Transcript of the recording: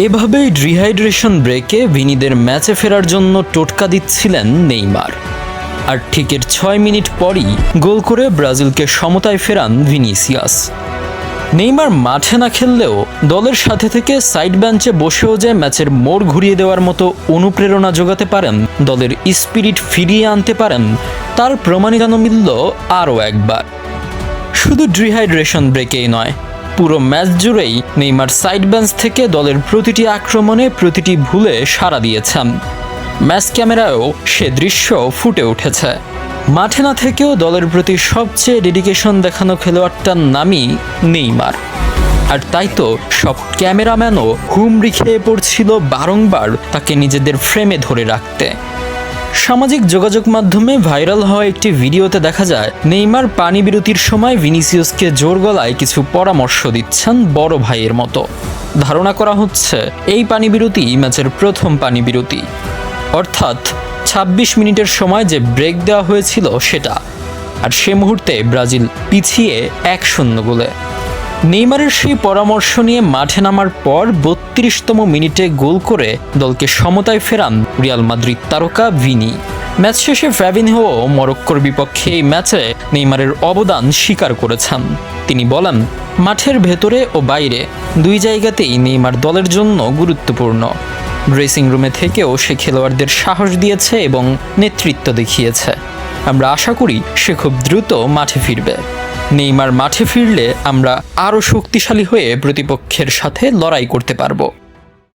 এভাবেই ডিহাইড্রেশন ব্রেকে ভিনিদের ম্যাচে ফেরার জন্য টোটকা দিচ্ছিলেন নেইমার। আর ঠিক এর 6 মিনিট পরই গোল করে ব্রাজিলকে সমতায় ফেরান ভিনিসিয়াস। নেইমার মাঠে না খেললেও দলের সাথে থেকে সাইড বেঞ্চে বসেও যে ম্যাচের মোড় ঘুরিয়ে দেওয়ার মতো অনুপ্রেরণা যোগাতে পারেন, দলের স্পিরিট ফিরিয়ে আনতে পারেন, তার প্রমাণিত মিলল আরও একবার। শুধু ডিহাইড্রেশন ব্রেকেই নয়, পুরো ম্যাচ জুড়েই নেইমার সাইড বেঞ্চ থেকে দলের প্রতিটি আক্রমণে প্রতিটি ভুলে সাড়া দিয়েছেন। ম্যাচ ক্যামেরায়ও সে দৃশ্য ফুটে উঠেছে। মাঠে না থেকেও দলের প্রতি সবচেয়ে ডেডিকেশন দেখানো খেলোয়াড়টার নামই নেইমার। আর তাই তো সব ক্যামেরাম্যানও হুমড়ি খেয়ে পড়ছিল বারংবার তাকে নিজেদের ফ্রেমে ধরে রাখতে। সামাজিক যোগাযোগ মাধ্যমে ভাইরাল হওয়া একটি ভিডিওতে দেখা যায় নেইমার পানি বিরতির সময় ভিনিসিয়াসকে জোর গলায় কিছু পরামর্শ দিচ্ছেন বড় ভাইয়ের মতো। ধারণা করা হচ্ছে এই পানি বিরতি ম্যাচের প্রথম পানি বিরতি, অর্থাৎ 26 মিনিটের সময় যে ব্রেক দেওয়া হয়েছিল সেটা। আর সে মুহূর্তে ব্রাজিল পিছিয়ে 1-0 গোলে। নেইমারের সেই পরামর্শ নিয়ে মাঠে নামার পর 32তম মিনিটে গোল করে দলকে সমতায় ফেরান রিয়াল মাদ্রিদ তারকা ভিনি। ম্যাচ শেষে ফ্যাবিনহো মরক্কোর বিপক্ষে এই ম্যাচে নেইমারের অবদান স্বীকার করেছেন। তিনি বলেন, মাঠের ভেতরে ও বাইরে দুই জায়গাতেই নেইমার দলের জন্য গুরুত্বপূর্ণ। ড্রেসিং রুমে থেকেও সে খেলোয়াড়দের সাহস দিয়েছে এবং নেতৃত্ব দেখিয়েছে। আমরা আশা করি সে খুব দ্রুত মাঠে ফিরবে। নেইমার মাঠে ফিরলে আমরা আরও শক্তিশালী হয়ে প্রতিপক্ষের সাথে লড়াই করতে পারবো।